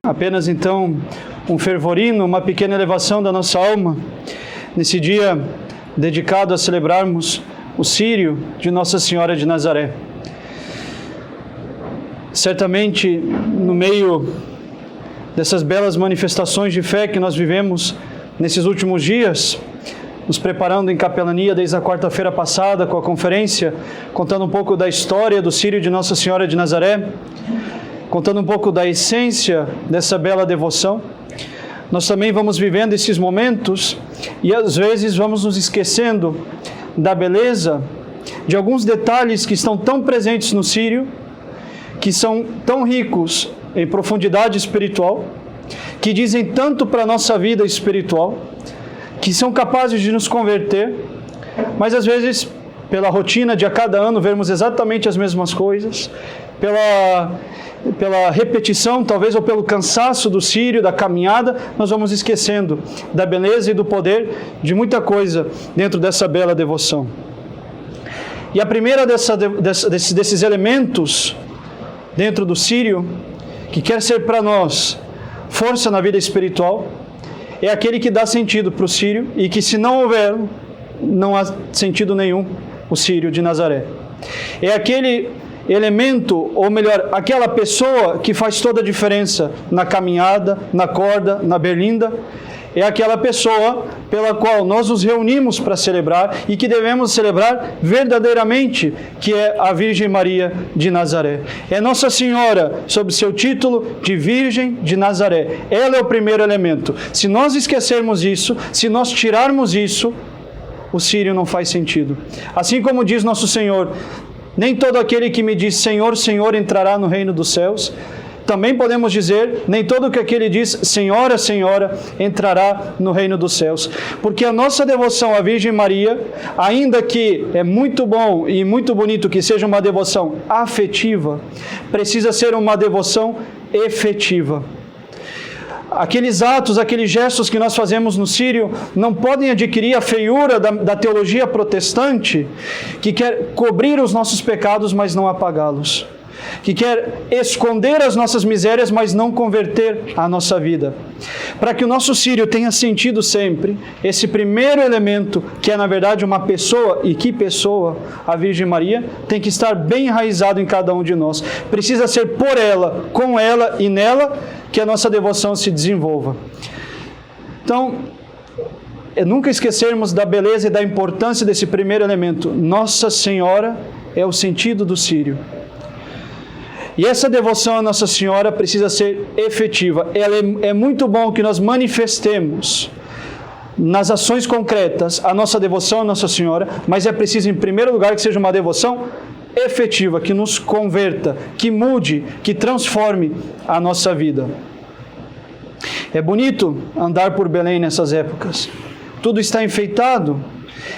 Apenas então um fervorino, uma pequena elevação da nossa alma, nesse dia dedicado a celebrarmos o Círio de Nossa Senhora de Nazaré. Certamente, no meio dessas belas manifestações de fé que nós vivemos nesses últimos dias, nos preparando em capelania desde a quarta-feira passada com a conferência, contando um pouco da história do Círio de Nossa Senhora de Nazaré, contando um pouco da essência dessa bela devoção. Nós também vamos vivendo esses momentos e às vezes vamos nos esquecendo da beleza de alguns detalhes que estão tão presentes no Círio, que são tão ricos em profundidade espiritual, que dizem tanto para a nossa vida espiritual, que são capazes de nos converter, mas às vezes, pela rotina de a cada ano vermos exatamente as mesmas coisas, pela repetição, talvez, ou pelo cansaço do Círio, da caminhada, nós vamos esquecendo da beleza e do poder de muita coisa dentro dessa bela devoção. E a primeira desses elementos dentro do Círio, que quer ser para nós força na vida espiritual, é aquele que dá sentido para o Círio e que, se não houver, não há sentido nenhum o Círio de Nazaré. É aquele elemento, ou melhor, aquela pessoa que faz toda a diferença na caminhada, na corda, na berlinda. É aquela pessoa pela qual nós nos reunimos para celebrar e que devemos celebrar verdadeiramente, que é a Virgem Maria de Nazaré. É Nossa Senhora, sob seu título de Virgem de Nazaré. Ela é o primeiro elemento. Se nós esquecermos isso, se nós tirarmos isso, o Círio não faz sentido. Assim como diz Nosso Senhor, nem todo aquele que me diz Senhor, Senhor entrará no reino dos céus. Também podemos dizer, nem todo aquele que diz Senhora, Senhora entrará no reino dos céus. Porque a nossa devoção à Virgem Maria, ainda que é muito bom e muito bonito que seja uma devoção afetiva, precisa ser uma devoção efetiva. Aqueles atos, aqueles gestos que nós fazemos no Círio não podem adquirir a feiura da teologia protestante, que quer cobrir os nossos pecados, mas não apagá-los, que quer esconder as nossas misérias, mas não converter a nossa vida. Para que o nosso Círio tenha sentido sempre, esse primeiro elemento, que é na verdade uma pessoa, e que pessoa, a Virgem Maria, tem que estar bem enraizado em cada um de nós. Precisa ser por ela, com ela e nela, que a nossa devoção se desenvolva. Então, nunca esquecermos da beleza e da importância desse primeiro elemento. Nossa Senhora é o sentido do Círio. E essa devoção à Nossa Senhora precisa ser efetiva. É muito bom que nós manifestemos nas ações concretas a nossa devoção à Nossa Senhora, mas é preciso, em primeiro lugar, que seja uma devoção efetiva, que nos converta, que mude, que transforme a nossa vida. É bonito andar por Belém nessas épocas. Tudo está enfeitado.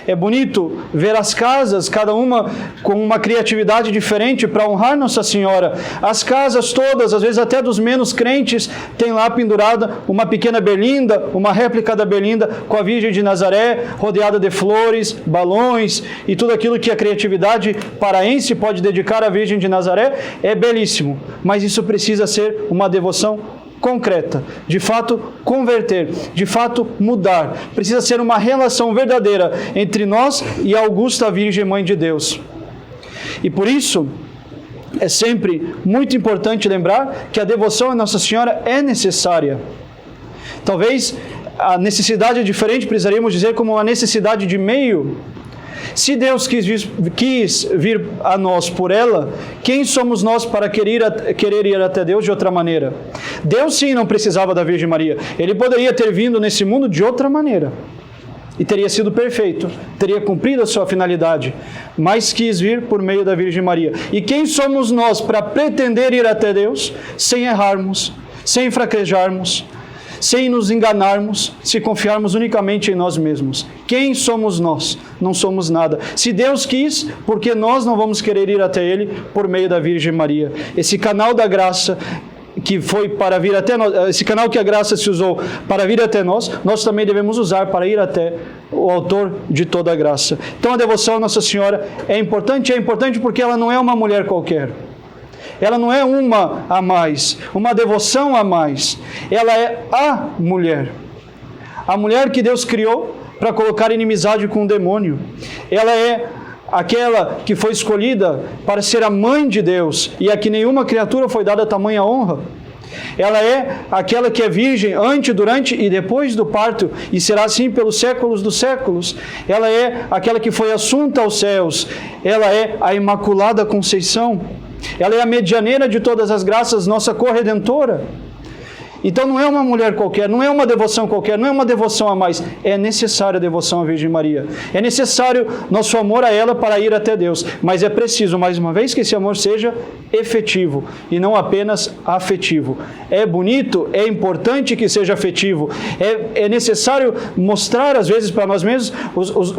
É bonito ver as casas, cada uma com uma criatividade diferente para honrar Nossa Senhora. As casas todas, às vezes até dos menos crentes, tem lá pendurada uma pequena berlinda, uma réplica da berlinda com a Virgem de Nazaré, rodeada de flores, balões e tudo aquilo que a criatividade paraense pode dedicar à Virgem de Nazaré. É belíssimo, mas isso precisa ser uma devoção concreta, de fato converter, de fato mudar. Precisa ser uma relação verdadeira entre nós e a augusta Virgem Mãe de Deus. E por isso, é sempre muito importante lembrar que a devoção à Nossa Senhora é necessária. Talvez a necessidade é diferente, precisaríamos dizer como uma necessidade de meio. Se Deus quis vir a nós por ela, quem somos nós para querer ir até Deus de outra maneira? Deus sim não precisava da Virgem Maria. Ele poderia ter vindo nesse mundo de outra maneira. E teria sido perfeito, teria cumprido a sua finalidade, mas quis vir por meio da Virgem Maria. E quem somos nós para pretender ir até Deus sem errarmos, sem fraquejarmos, sem nos enganarmos, se confiarmos unicamente em nós mesmos? Quem somos nós? Não somos nada. Se Deus quis, por que nós não vamos querer ir até Ele por meio da Virgem Maria? Esse canal da graça que foi para vir até nós, esse canal que a graça se usou para vir até nós, nós também devemos usar para ir até o autor de toda a graça. Então a devoção à Nossa Senhora é importante porque ela não é uma mulher qualquer. ela não é uma a mais, uma devoção a mais. Ela é a mulher. A mulher que Deus criou para colocar inimizade com o demônio. Ela é aquela que foi escolhida para ser a mãe de Deus, e a que nenhuma criatura foi dada tamanha honra. Ela é aquela que é virgem antes, durante e depois do parto, e será assim pelos séculos dos séculos. Ela é aquela que foi assunta aos céus. Ela é a Imaculada Conceição. Ela é a medianeira de todas as graças, nossa corredentora. Então não é uma mulher qualquer, não é uma devoção qualquer, não é uma devoção a mais. É necessária a devoção à Virgem Maria. É necessário nosso amor a ela para ir até Deus. Mas é preciso, mais uma vez, que esse amor seja efetivo e não apenas afetivo. É bonito, é importante que seja afetivo. É necessário mostrar, às vezes, para nós mesmos,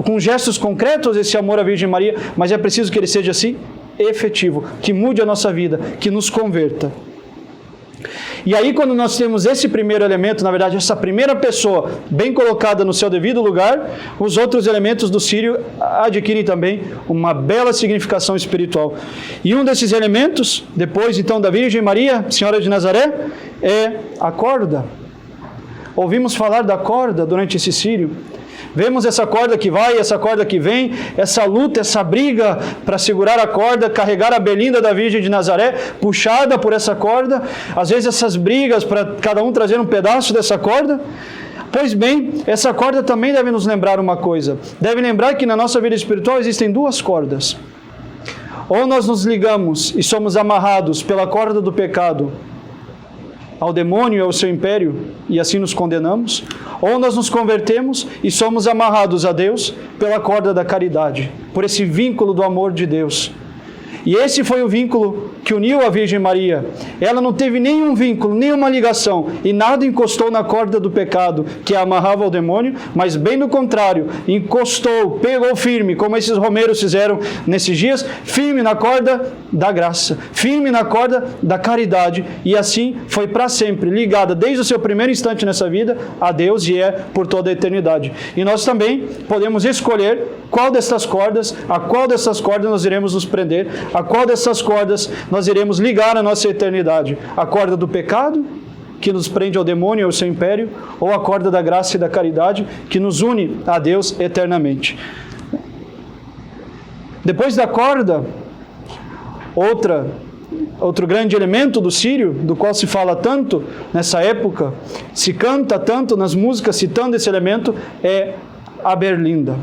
com gestos concretos, esse amor à Virgem Maria. Mas é preciso que ele seja, assim, efetivo, que mude a nossa vida, que nos converta. E aí, quando nós temos esse primeiro elemento, na verdade, essa primeira pessoa bem colocada no seu devido lugar, os outros elementos do Sírio adquirem também uma bela significação espiritual. E um desses elementos, depois então da Virgem Maria, Senhora de Nazaré, é a corda. Ouvimos falar da corda durante esse Sírio. Vemos essa corda que vai, essa corda que vem, essa luta, essa briga para segurar a corda, carregar a berlinda da Virgem de Nazaré, puxada por essa corda. Às vezes essas brigas para cada um trazer um pedaço dessa corda. Pois bem, essa corda também deve nos lembrar uma coisa. Deve lembrar que na nossa vida espiritual existem duas cordas. Ou nós nos ligamos e somos amarrados pela corda do pecado ao demônio e ao seu império, e assim nos condenamos, ou nós nos convertemos e somos amarrados a Deus pela corda da caridade, por esse vínculo do amor de Deus. E esse foi o vínculo que uniu a Virgem Maria. Ela não teve nenhum vínculo, nenhuma ligação, e nada encostou na corda do pecado que a amarrava ao demônio, mas bem do contrário, encostou, pegou firme, como esses romeiros fizeram nesses dias, firme na corda da graça, firme na corda da caridade, e assim foi para sempre ligada, desde o seu primeiro instante nessa vida, a Deus, e é por toda a eternidade. E nós também podemos escolher qual dessas cordas, a qual dessas cordas nós iremos nos prender, a qual dessas cordas nós iremos ligar a nossa eternidade. A corda do pecado, que nos prende ao demônio e ao seu império, ou a corda da graça e da caridade, que nos une a Deus eternamente. Depois da corda, outro grande elemento do Sírio, do qual se fala tanto nessa época, se canta tanto nas músicas citando esse elemento, é a berlinda.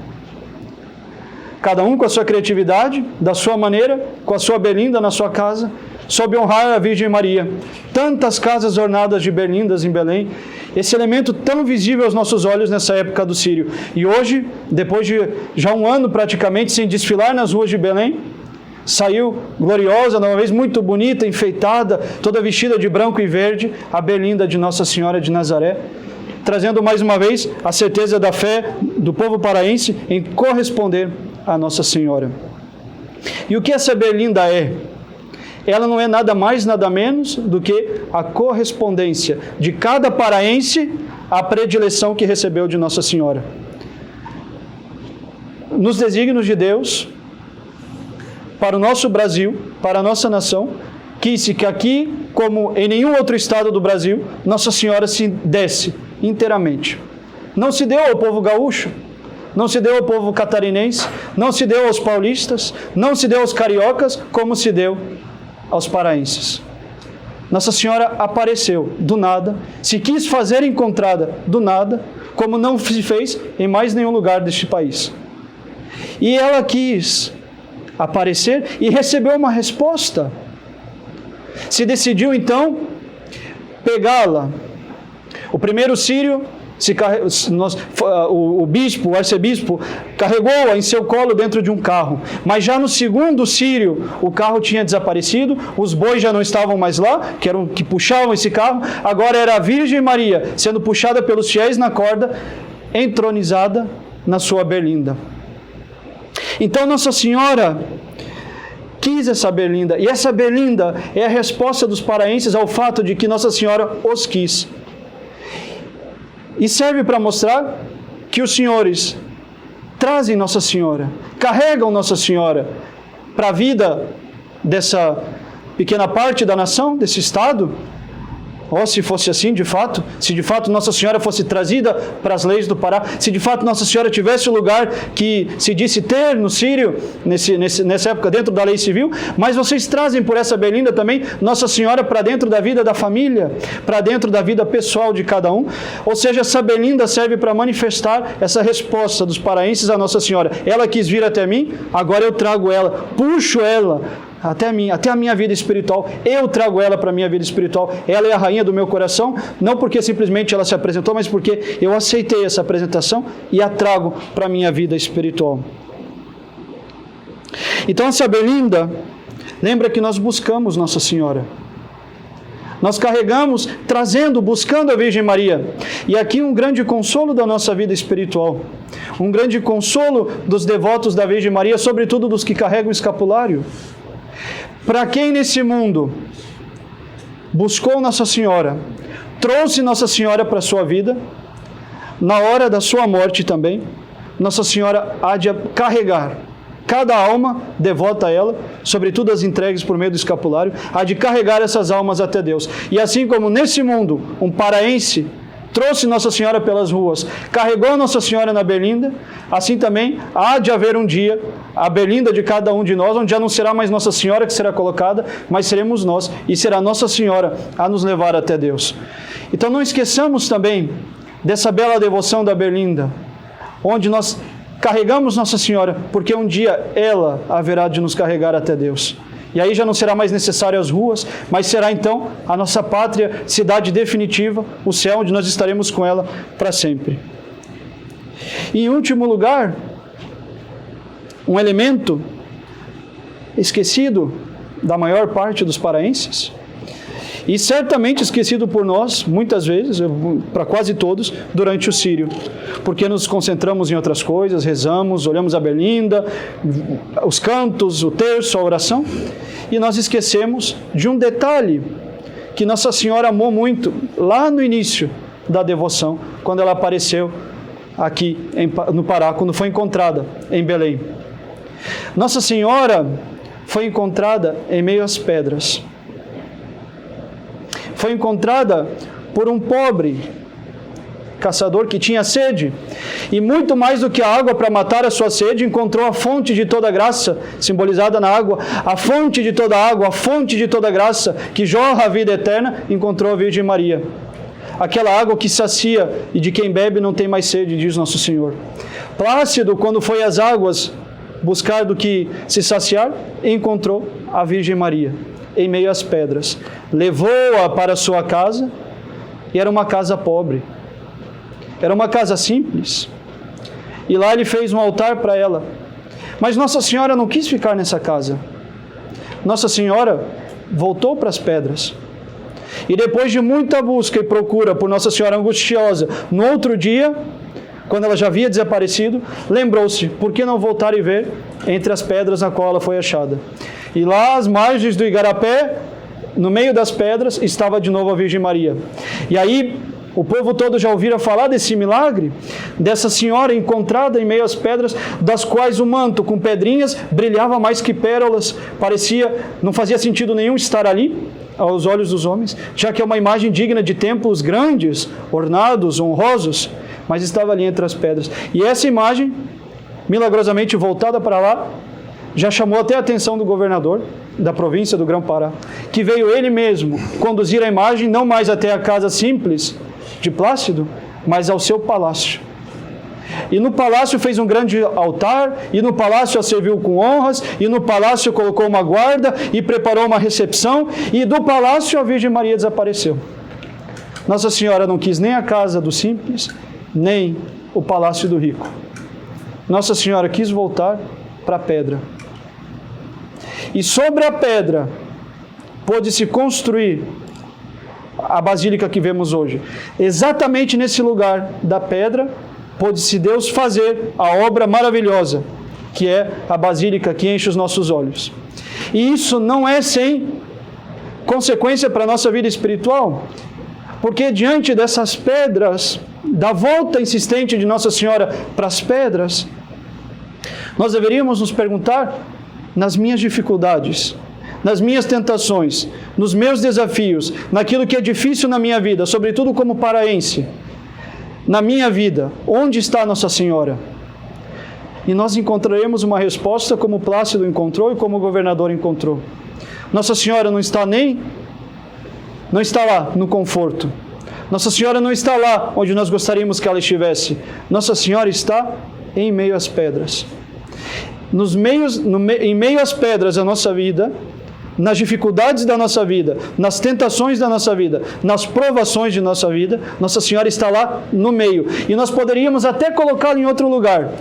Cada um com a sua criatividade, da sua maneira, com a sua berlinda na sua casa, soube honrar a Virgem Maria. Tantas casas ornadas de berlindas em Belém, esse elemento tão visível aos nossos olhos nessa época do Sírio. E hoje, depois de já um ano praticamente sem desfilar nas ruas de Belém, saiu gloriosa, uma vez muito bonita, enfeitada, toda vestida de branco e verde, a berlinda de Nossa Senhora de Nazaré, trazendo mais uma vez a certeza da fé do povo paraense em corresponder a Nossa Senhora. E o que essa berlinda é? Ela não é nada mais, nada menos do que a correspondência de cada paraense à predileção que recebeu de Nossa Senhora. Nos desígnios de Deus, para o nosso Brasil, para a nossa nação, quis que aqui, como em nenhum outro estado do Brasil, Nossa Senhora se desse inteiramente. Não se deu ao povo gaúcho, não se deu ao povo catarinense, não se deu aos paulistas, não se deu aos cariocas, como se deu aos paraenses. Nossa Senhora apareceu do nada, se quis fazer encontrada do nada, como não se fez em mais nenhum lugar deste país. E ela quis aparecer e recebeu uma resposta. Se decidiu então pegá-la. O primeiro sírio, o bispo, o arcebispo, carregou-a em seu colo dentro de um carro. Mas já no segundo sírio, o carro tinha desaparecido, os bois já não estavam mais lá, que puxavam esse carro. Agora era a Virgem Maria sendo puxada pelos fiéis na corda, entronizada na sua berlinda. Então Nossa Senhora quis essa berlinda, e essa berlinda é a resposta dos paraenses ao fato de que Nossa Senhora os quis. E serve para mostrar que os senhores trazem Nossa Senhora, carregam Nossa Senhora para a vida pequena parte da nação, desse estado? Ou se fosse assim de fato, se de fato Nossa Senhora fosse trazida para as leis do Pará, se de fato Nossa Senhora tivesse o lugar que se disse ter no Sírio, nessa época dentro da lei civil, mas vocês trazem por essa Berlinda também Nossa Senhora para dentro da vida da família, para dentro da vida pessoal de cada um, ou seja, essa Berlinda serve para manifestar essa resposta dos paraenses a Nossa Senhora. Ela quis vir até mim, agora eu trago ela, puxo ela, até a minha vida espiritual, eu trago ela para a minha vida espiritual, ela é a rainha do meu coração, não porque simplesmente ela se apresentou, mas porque eu aceitei essa apresentação e a trago para a minha vida espiritual. Então essa Berlinda, lembra que nós buscamos Nossa Senhora, nós carregamos, trazendo, buscando a Virgem Maria, e aqui um grande consolo da nossa vida espiritual, um grande consolo dos devotos da Virgem Maria, sobretudo dos que carregam o escapulário. Para quem nesse mundo buscou Nossa Senhora, trouxe Nossa Senhora para a sua vida, na hora da sua morte também, Nossa Senhora há de carregar cada alma devota a ela, sobretudo as entregues por meio do escapulário, há de carregar essas almas até Deus. E assim como nesse mundo um paraense trouxe Nossa Senhora pelas ruas, carregou Nossa Senhora na Berlinda, assim também há de haver um dia a Berlinda de cada um de nós, onde já não será mais Nossa Senhora que será colocada, mas seremos nós, e será Nossa Senhora a nos levar até Deus. Então não esqueçamos também dessa bela devoção da Berlinda, onde nós carregamos Nossa Senhora, porque um dia ela haverá de nos carregar até Deus. E aí já não será mais necessário as ruas, mas será então a nossa pátria, cidade definitiva, o céu, onde nós estaremos com ela para sempre. E em último lugar, um elemento esquecido da maior parte dos paraenses, e certamente esquecido por nós, muitas vezes, para quase todos, durante o Sírio, porque nos concentramos em outras coisas, rezamos, olhamos a Berlinda, os cantos, o terço, a oração, e nós esquecemos de um detalhe que Nossa Senhora amou muito lá no início da devoção, quando ela apareceu aqui no Pará, quando foi encontrada em Belém. Nossa Senhora foi encontrada em meio às pedras. Foi encontrada por um pobre caçador que tinha sede, e muito mais do que a água para matar a sua sede, encontrou a fonte de toda graça, simbolizada na água, a fonte de toda água, a fonte de toda graça, que jorra a vida eterna, encontrou a Virgem Maria. Aquela água que sacia e de quem bebe não tem mais sede, diz Nosso Senhor. Plácido, quando foi às águas buscar do que se saciar, encontrou a Virgem Maria em meio às pedras. Levou-a para sua casa, e era uma casa pobre. Era uma casa simples. E lá ele fez um altar para ela. Mas Nossa Senhora não quis ficar nessa casa. Nossa Senhora voltou para as pedras. E depois de muita busca e procura por Nossa Senhora angustiosa, no outro dia, quando ela já havia desaparecido, lembrou-se, por que não voltar e ver entre as pedras na qual ela foi achada? E lá às margens do Igarapé, no meio das pedras, estava de novo a Virgem Maria. E aí o povo todo já ouvira falar desse milagre, dessa senhora encontrada em meio às pedras, das quais o manto com pedrinhas brilhava mais que pérolas, não fazia sentido nenhum estar ali aos olhos dos homens, já que é uma imagem digna de templos grandes, ornados, honrosos, mas estava ali entre as pedras. E essa imagem, milagrosamente voltada para lá, já chamou até a atenção do governador da província do Grão-Pará, que veio ele mesmo conduzir a imagem não mais até a casa simples de Plácido, mas ao seu palácio. E no palácio fez um grande altar, e no palácio a serviu com honras, e no palácio colocou uma guarda, e preparou uma recepção, e do palácio a Virgem Maria desapareceu. Nossa Senhora não quis nem a casa do simples, nem o palácio do rico. Nossa Senhora quis voltar para a pedra. E sobre a pedra pôde-se construir a basílica que vemos hoje. Exatamente nesse lugar da pedra, pôde-se Deus fazer a obra maravilhosa, que é a basílica que enche os nossos olhos. E isso não é sem consequência para a nossa vida espiritual, porque diante dessas pedras, da volta insistente de Nossa Senhora para as pedras, nós deveríamos nos perguntar, nas minhas dificuldades, nas minhas tentações, nos meus desafios, naquilo que é difícil na minha vida, sobretudo como paraense, na minha vida, onde está Nossa Senhora? E nós encontraremos uma resposta como Plácido encontrou e como o governador encontrou. Nossa Senhora não está lá no conforto. Nossa Senhora não está lá onde nós gostaríamos que ela estivesse. Nossa Senhora está em meio às pedras. Em meio às pedras da nossa vida, nas dificuldades da nossa vida, nas tentações da nossa vida, nas provações de nossa vida, Nossa Senhora está lá no meio. E nós poderíamos até colocá-la em outro lugar.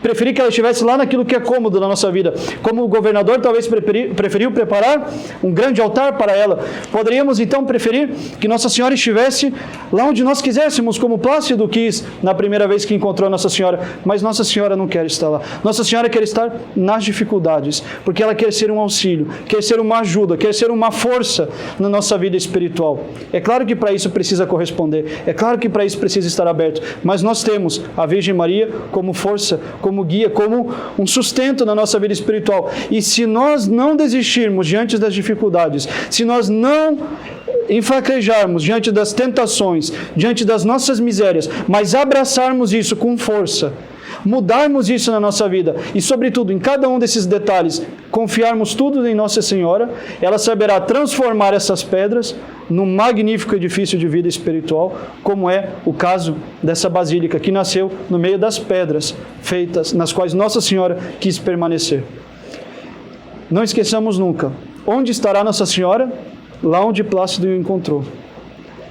Preferi que ela estivesse lá naquilo que é cômodo na nossa vida. Como o governador talvez preferiu preparar um grande altar para ela, poderíamos então preferir que Nossa Senhora estivesse lá onde nós quiséssemos, como Plácido quis na primeira vez que encontrou Nossa Senhora. Mas Nossa Senhora não quer estar lá. Nossa Senhora quer estar nas dificuldades, porque ela quer ser um auxílio, quer ser uma ajuda, quer ser uma força na nossa vida espiritual. É claro que para isso precisa corresponder, é claro que para isso precisa estar aberto, mas nós temos a Virgem Maria como força, como guia, como um sustento na nossa vida espiritual. E se nós não desistirmos diante das dificuldades, se nós não enfraquejarmos diante das tentações, diante das nossas misérias, mas abraçarmos isso com força, mudarmos isso na nossa vida e, sobretudo, em cada um desses detalhes, confiarmos tudo em Nossa Senhora, ela saberá transformar essas pedras num magnífico edifício de vida espiritual, como é o caso dessa basílica que nasceu no meio das pedras feitas, nas quais Nossa Senhora quis permanecer. Não esqueçamos nunca, onde estará Nossa Senhora? Lá onde Plácido o encontrou.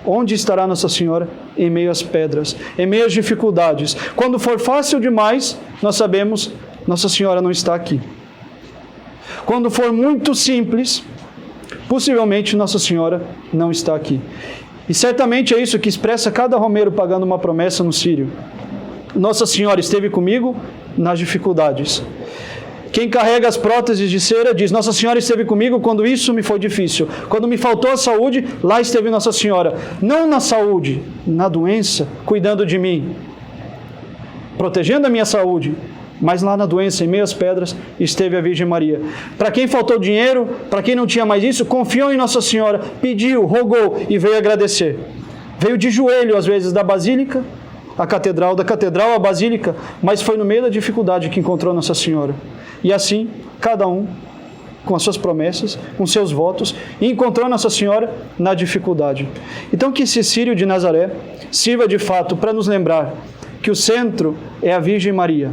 Onde estará Nossa Senhora? Em meio às pedras, em meio às dificuldades. Quando for fácil demais, nós sabemos, Nossa Senhora não está aqui. Quando for muito simples, possivelmente Nossa Senhora não está aqui. E certamente é isso que expressa cada romeiro pagando uma promessa no Círio. Nossa Senhora esteve comigo nas dificuldades. Quem carrega as próteses de cera diz, Nossa Senhora esteve comigo quando isso me foi difícil. Quando me faltou a saúde, lá esteve Nossa Senhora. Não na saúde, na doença, cuidando de mim, protegendo a minha saúde. Mas lá na doença, em meio às pedras, esteve a Virgem Maria. Para quem faltou dinheiro, para quem não tinha mais isso, confiou em Nossa Senhora, pediu, rogou e veio agradecer. Veio de joelho, às vezes, da Basílica à Catedral, da Catedral à Basílica, mas foi no meio da dificuldade que encontrou Nossa Senhora. E assim, cada um, com as suas promessas, com seus votos, e encontrou Nossa Senhora na dificuldade. Então, que esse Círio de Nazaré sirva de fato para nos lembrar que o centro é a Virgem Maria,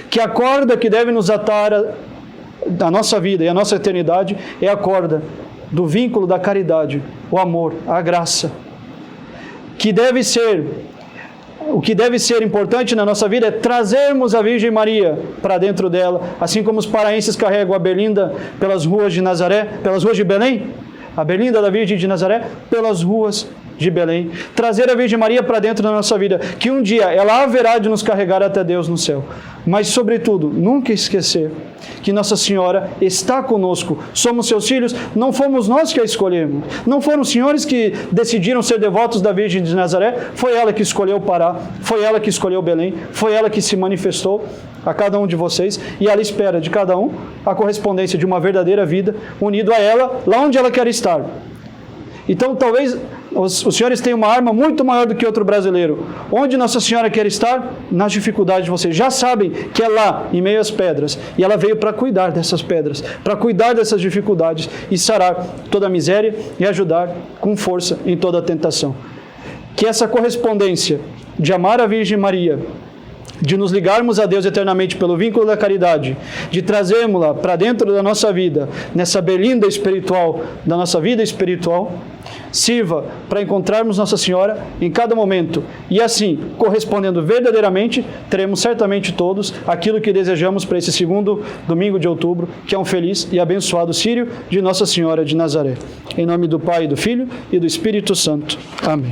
que a corda que deve nos atar a nossa vida e a nossa eternidade é a corda do vínculo da caridade, o amor, a graça. O que deve ser importante na nossa vida é trazermos a Virgem Maria para dentro dela, assim como os paraenses carregam a berlinda pelas ruas de Nazaré, pelas ruas de Belém, a berlinda da Virgem de Nazaré pelas ruas de Belém. Trazer a Virgem Maria para dentro da nossa vida, que um dia ela haverá de nos carregar até Deus no céu. Mas, sobretudo, nunca esquecer que Nossa Senhora está conosco. Somos seus filhos, não fomos nós que a escolhemos. Não foram os senhores que decidiram ser devotos da Virgem de Nazaré. Foi ela que escolheu Pará, foi ela que escolheu Belém, foi ela que se manifestou a cada um de vocês, e ela espera de cada um a correspondência de uma verdadeira vida, unido a ela, lá onde ela quer estar. Então, talvez os senhores tenham uma arma muito maior do que outro brasileiro. Onde Nossa Senhora quer estar? Nas dificuldades de vocês. Já sabem que é lá, em meio às pedras. E ela veio para cuidar dessas pedras, para cuidar dessas dificuldades e sarar toda a miséria e ajudar com força em toda a tentação. Que essa correspondência de amar a Virgem Maria, de nos ligarmos a Deus eternamente pelo vínculo da caridade, de trazermos-la para dentro da nossa vida, nessa berlinda espiritual, da nossa vida espiritual, sirva para encontrarmos Nossa Senhora em cada momento. E assim, correspondendo verdadeiramente, teremos certamente todos aquilo que desejamos para esse segundo domingo de outubro, que é um feliz e abençoado Círio de Nossa Senhora de Nazaré. Em nome do Pai, do Filho e do Espírito Santo. Amém.